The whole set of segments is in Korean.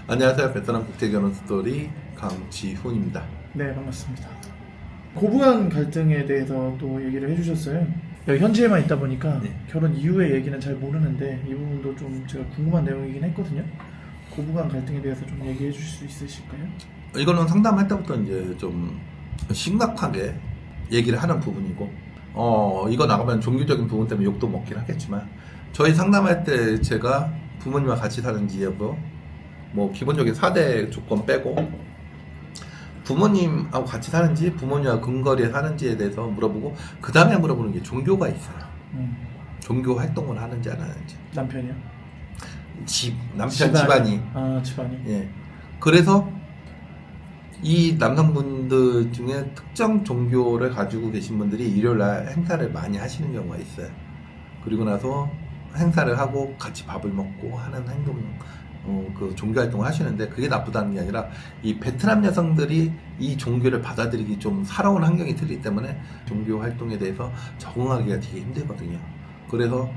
안녕하세요. 베트남 국제결혼 스토리 강지훈입니다. 네, 반갑습니다. 고부간 갈등에 대해서 또 얘기를 해주셨어요. 여기 현지에만 있다 보니까 네. 결혼 이후의 얘기는 잘 모르는데 이 부분도 좀 제가 궁금한 내용이긴 했거든요. 고부간 갈등에 대해서 좀 얘기해 주실 수 있으실까요? 이거는 상담할 때부터 이제 좀 심각하게 얘기를 하는 부분이고, 이거 나가면 종교적인 부분 때문에 욕도 먹긴 하겠지만, 저희 상담할 때 제가 부모님과 같이 사는지 여부, 뭐 기본적인 4대 조건 빼고, 부모님하고 같이 사는지, 부모님하고 근거리에 사는지에 대해서 물어보고, 그 다음에 물어보는 게 종교가 있어요. 종교 활동을 하는지 안 하는지. 남편이요? 남편 집안이. 아, 집안이. 예. 그래서 이 남성분들 중에 특정 종교를 가지고 계신 분들이 일요일날 행사를 많이 하시는 경우가 있어요. 그리고 나서 행사를 하고 같이 밥을 먹고 하는 행동, 그 종교 활동을 하시는데, 그게 나쁘다는 게 아니라 이 베트남 여성들이 이 종교를 받아들이기 좀 살아온 환경이 틀리기 때문에 종교 활동에 대해서 적응하기가 되게 힘들거든요. 그래서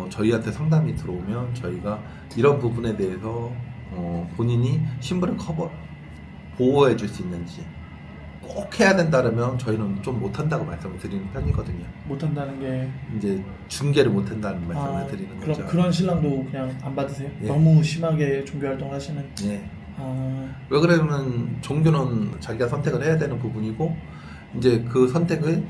저희한테 상담이 들어오면 저희가 이런 부분에 대해서 본인이 신분을 보호해 줄 수 있는지, 꼭 해야 된다면 저희는 좀 못한다고 말씀을 드리는 편이거든요. 못한다는 게 이제 중개를 못한다는 말씀을 드리는 그럼 거죠. 그런 신랑도 그냥 안 받으세요? 예. 너무 심하게 종교 활동을 하시는. 예. 아, 왜 그러면 종교는 자기가 선택을 해야 되는 부분이고, 이제 그 선택을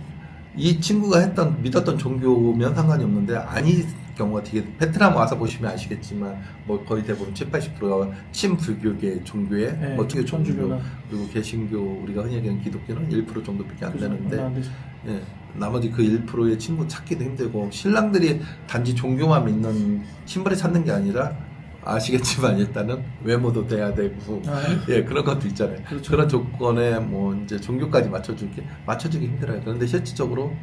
이 친구가 믿었던 종교면 상관이 없는데 아닌 경우가 되게, 베트남 와서 보시면 아시겠지만 뭐 거의 대부분 70~80%가 친불교계 종교에, 네, 뭐 종교, 천주교나. 그리고 개신교, 우리가 흔히 얘기하는 기독교는 1% 정도밖에 안 그죠? 되는데, 얼마 안 되죠. 예, 나머지 그 1%의 친구 찾기도 힘들고, 신랑들이 단지 종교만 믿는 신부를 찾는 게 아니라, 아시겠지만 일단은 외모도 돼야 되고, 예, 그런 것도 있잖아요. 그렇죠. 그런 조건에 뭐 이제 종교까지 맞춰주기 힘들어요. 그런데 실질적으로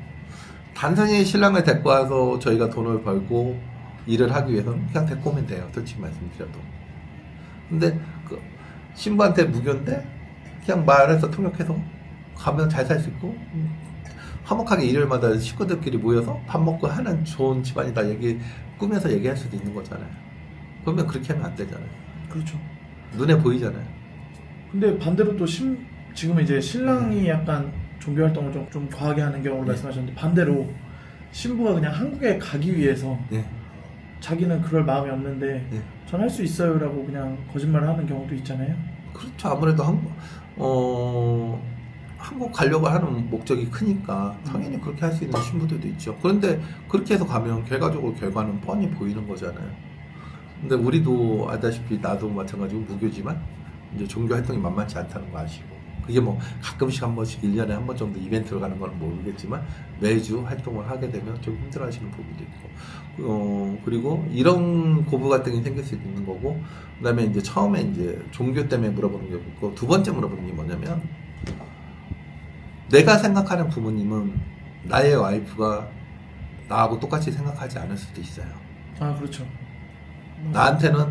단순히 신랑을 데리고 와서 저희가 돈을 벌고 일을 하기 위해서는 그냥 데리고 오면 돼요. 솔직히 말씀드려도. 근데 그 신부한테 무교인데 그냥 말해서 통역해서 가면 잘 살 수 있고, 화목하게 일요일마다 식구들끼리 모여서 밥 먹고 하는 좋은 집안이다 꾸며서 얘기할 수도 있는 거잖아요. 그러면 그렇게 하면 안 되잖아요. 그렇죠. 눈에 보이잖아요. 근데 반대로 또 지금은 이제 신랑이 약간 종교 활동을 좀 과하게 하는 경우를 네. 말씀하셨는데, 반대로 신부가 그냥 한국에 가기 위해서 예. 자기는 그럴 마음이 없는데 예. 전 할 수 있어요라고 그냥 거짓말을 하는 경우도 있잖아요. 그렇죠. 아무래도 한국 가려고 하는 목적이 크니까 당연히 그렇게 할 수 있는 신부들도 있죠. 그런데 그렇게 해서 가면 결과적으로 결과는 뻔히 보이는 거잖아요. 근데 우리도 알다시피, 나도 마찬가지고 무교지만 이제 종교 활동이 만만치 않다는 거 아시고, 그게 뭐 가끔씩 한 번씩 1년에 한 번 정도 이벤트를 가는 건 모르겠지만 매주 활동을 하게 되면 좀 힘들어 하시는 부분도 있고, 그리고 이런 고부 갈등이 생길 수 있는 거고, 그 다음에 이제 처음에 이제 종교 때문에 물어보는 게 있고, 두 번째 물어보는 게 뭐냐면, 내가 생각하는 부모님은 나의 와이프가 나하고 똑같이 생각하지 않을 수도 있어요. 아, 그렇죠. 나한테는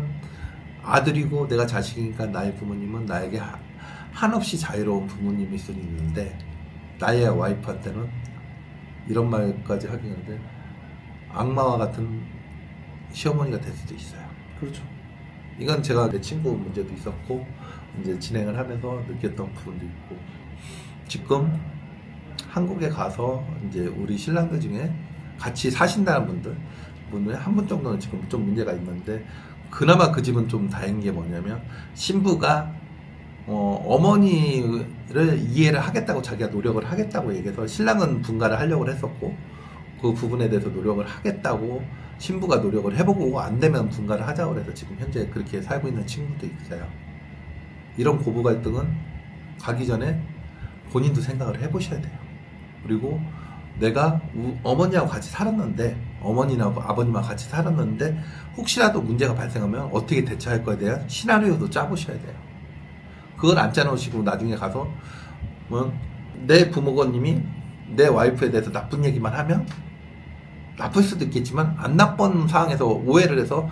아들이고 내가 자식이니까 나의 부모님은 나에게 한없이 자유로운 부모님일 수 있는데, 나의 와이프한테는 이런 말까지 하긴 한데 악마와 같은 시어머니가 될 수도 있어요. 그렇죠. 이건 제가 내 친구 문제도 있었고, 이제 진행을 하면서 느꼈던 부분도 있고, 지금 한국에 가서 이제 우리 신랑들 중에 같이 사신다는 분들 한 분 정도는 지금 좀 문제가 있는데, 그나마 그 집은 좀 다행인 게 뭐냐면, 신부가 어머니를 이해를 하겠다고, 자기가 노력을 하겠다고 얘기해서, 신랑은 분가를 하려고 했었고 그 부분에 대해서 노력을 하겠다고 신부가 노력을 해보고 안 되면 분가를 하자고 해서 지금 현재 그렇게 살고 있는 친구도 있어요. 이런 고부 갈등은 가기 전에 본인도 생각을 해보셔야 돼요. 그리고 내가 어머니하고 같이 살았는데, 어머니나 아버님하고 같이 살았는데 혹시라도 문제가 발생하면 어떻게 대처할 거에 대한 시나리오도 짜보셔야 돼요. 그걸 안 짜놓으시고 나중에 가서 내 부모님이 내 와이프에 대해서 나쁜 얘기만 하면, 나쁠 수도 있겠지만 안 나쁜 상황에서 오해를 해서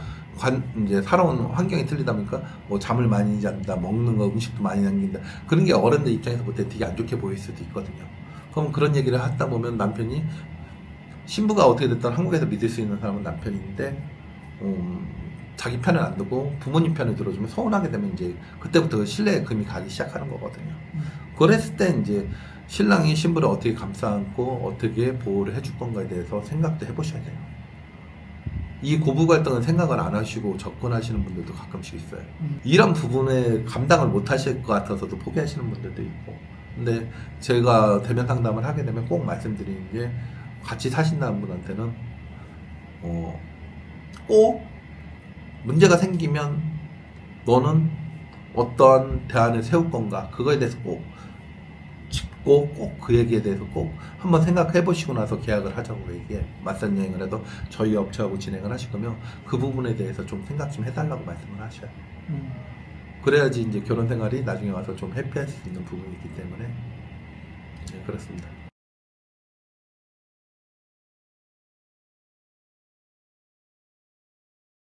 이제 살아온 환경이 틀리다 보니까 뭐 잠을 많이 잔다, 먹는 거, 음식도 많이 남긴다, 그런 게 어른들 입장에서 볼 때 되게 안 좋게 보일 수도 있거든요. 그럼 그런 얘기를 하다 보면 남편이, 신부가 어떻게 됐든 한국에서 믿을 수 있는 사람은 남편인데 자기 편을 안 두고 부모님 편을 들어주면 서운하게 되면 이제 그때부터 신뢰의 금이 가기 시작하는 거거든요. 그랬을 때 이제 신랑이 신부를 어떻게 감싸 안고 어떻게 보호를 해줄 건가에 대해서 생각도 해보셔야 돼요. 이 고부 갈등은 생각을 안 하시고 접근하시는 분들도 가끔씩 있어요. 이런 부분에 감당을 못 하실 것 같아서도 포기하시는 분들도 있고. 근데 제가 대면 상담을 하게 되면 꼭 말씀드리는 게 같이 사신다는 분한테는 꼭 문제가 생기면 너는 어떠한 대안을 세울 건가 그거에 대해서 꼭 짚고 꼭 그 얘기에 대해서 꼭 한번 생각해 보시고 나서 계약을 하자고 얘기해. 맞선 여행을 해도 저희 업체하고 진행을 하실 거면 그 부분에 대해서 좀 생각 좀 해달라고 말씀을 하셔요. 그래야지 이제 결혼 생활이 나중에 와서 좀 해피할 수 있는 부분이 있기 때문에 네, 그렇습니다.